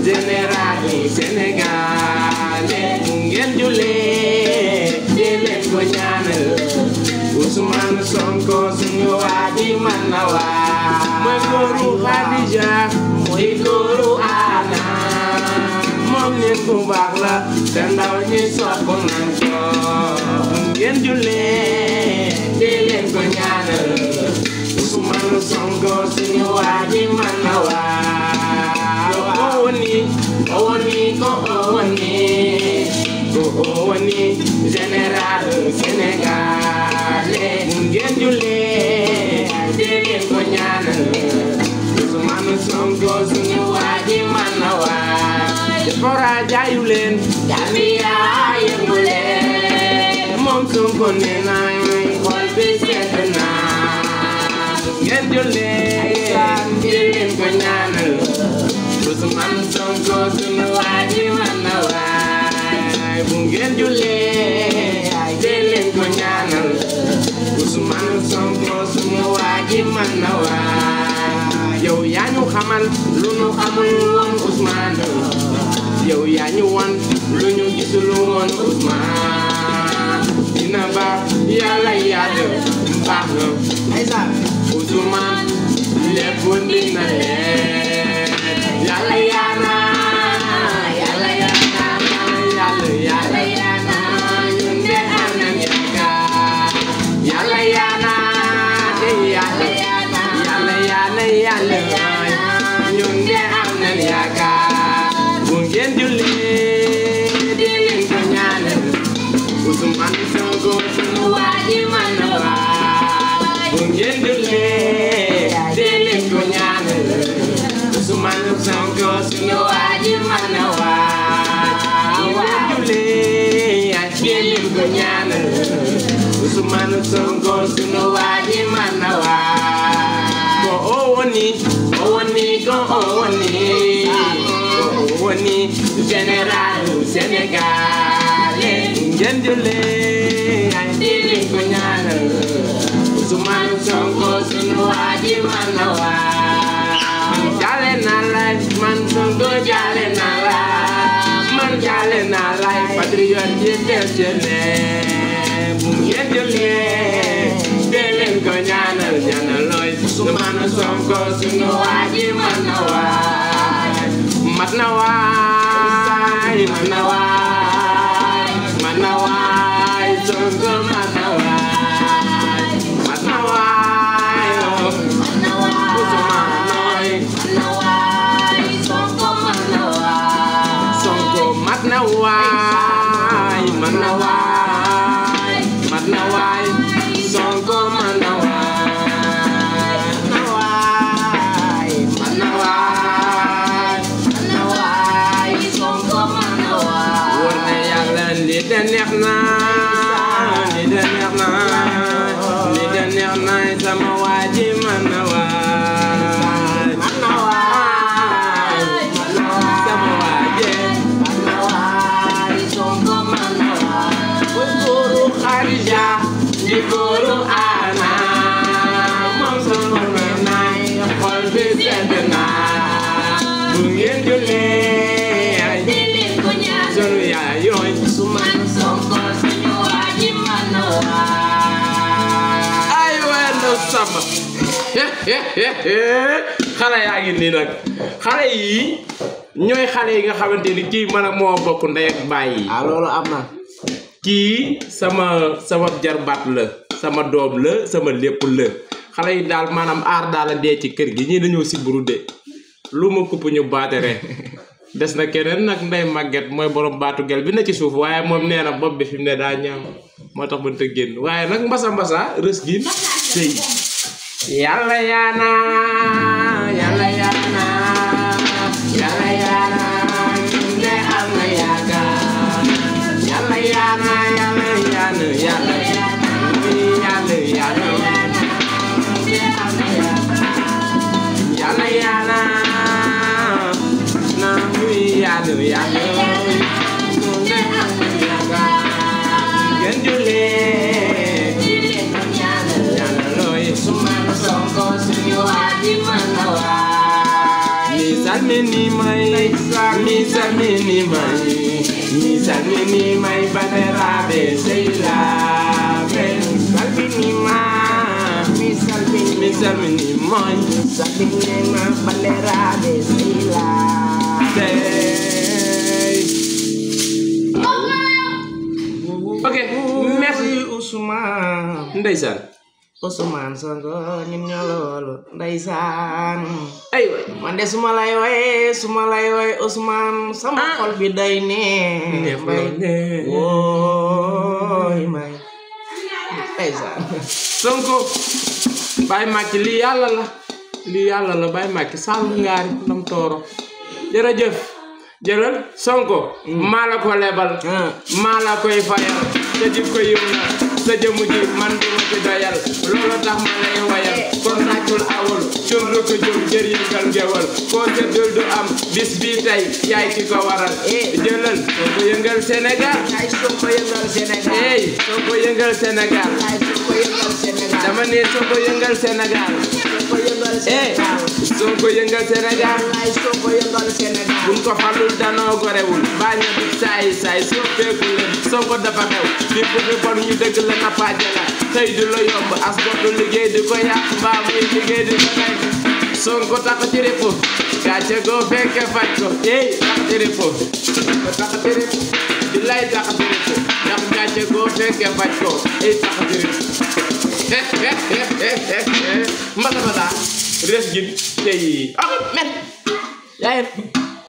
General Sénégal ngeen julee di leen ko ñaanal Ousmane Sonko suñu waaji man na waay mooy góoru Khadija mooy góoru Ana moom nit ku baax la te ndaw ñi sopp nañ ko ngeen julee di leen ko ñaanal Ousmane Sonko suñu waaji man na waay Owoni Général Sénégal ngeen julee di leen ko ñaanal Ousmane Sonko suñu waaji man na waay Jafara jaayu leen Gambia yëngu leen moom Sonko nee na xol bi sedd na ngeen julee di leen ko ñaanal Ousmane Sonko suñu waaji man na waay bu ngeen julee di leen ko ñaanal Ousmane Sonko suñu waaji man na waay yow yaa ñu xamal lu ñu xamul woon Ousmane yow yaa ñu wan lu ñu gisul woon Ousmane dina baax yàlla yàlla baax na Ousmane lépp dina leen yàlla yaana yàlla yaana yàlla yaana ñun de am nañ yaakaar yàlla yaana de yàlla yaana yàlla ñun de am nañ yaakaar bu ngeen jullee di leen ko ñaanal Ousmane Sonko suñu waaji man na waay bu ngeen jullee di leen ko ñaanal Ousmane Sonko suñu waaji man na waay bu ngeen jullee di leen ko ñaanal Ousmane Sonko suñu waaji man na waay ko owoni Général Sénégal ngeen julee di leen ko ñaanal Ousmane Sonko suñu waaji man na waay jale na lay man Sonko jale na lay man jale na lay patriote yi personnel bu ngeen julee di leen ko ñaanal looy Ousmane Sonko suñu waaji man na waay mat na waay man na waay Sonko man na waay mat na waay Sonko man na waay man na waay Sonko man na waay man na waay Sonko man na waay war na yàlla li de neex na sama waaji man na waay sama waaji Sonko man na waay góoru Khadija di góoru Ana moom Sonko nee na xol bi sedd na bu ngeen julee di leen ko ñaan sunu yaay yooy Ousmane Sonko suñu waaji man na waay ay wendo sama xale yaa ngi nii nag xale yi ñooy xale yi nga xamante ni kii man ak moo bokk ndey ak baay yi loolu am na kii sama jarbaat la sama doom la sama lépp la xale yi daal maanaam aar daal a dee ci kër gi ñii dañoo siburu de lu ma kupp ñu baatere des na keneen nag Ndeye Maguette mooy borom baatu gel bi na ci suuf waaye moom nee na bopp bi fi mu ne daa ñaam moo tax mënta génn waaye nag mbasa rës gi sëy yàlla yaana yàlla yaana yàlla yaana nde am na yaakaar yàlla yaana yàlla yaana yàlla yaana yàlla yaana yàlla yaana na muy yàlla yaana nde am na yaakaar ngeen julee yàlla looy Ousmane Sonko suñu waaji man la waay mi salmini may bandiraɓe sehilaɓe salminima mi salminima bandiraɓe sehilaɓe ok merci Ousmane ndeysaan Ousmane Sonko ñun ñoo loolu ndeysaan ay way man de suma lay way Ousmane sama xol bi day ne mbay woy may ndeysaan Sonko Baye Macky lii yàlla la Baye Macky sall ngaari ndam tooro jërëjëf jëlal Sonko maa la ko lebal maa la koy fayal te jib ko yiw na sa jëmu ji man du ma ci doyal loolu tax ma lay wayal kon naccul awul cum rëkk jum jër yëngal ngewal koo seddul du am bis bi tey yaay ki ko waral jëlal Sonko yëngal Sénégal Sonko yëngal Sénégal Sonko yëngal Sénégal dama ne Sonko yëngal Sénégal Sonko yëngal Sénégal buñ ko falul danoo gorewul baña du saay soo feeku leen Sonko dafa xew di bëgg bon ñu dëgg la napaaje la tey du la yomb as du liggéey di ko yàq mbaa muy liggéey di ko nekk Sonko tax ci repo gàcce goo fekke faj ko tax ci repo di lay tax ci repo ndax gàcce goo fekke faj ko tax ci repo mbala res gi tey men yaay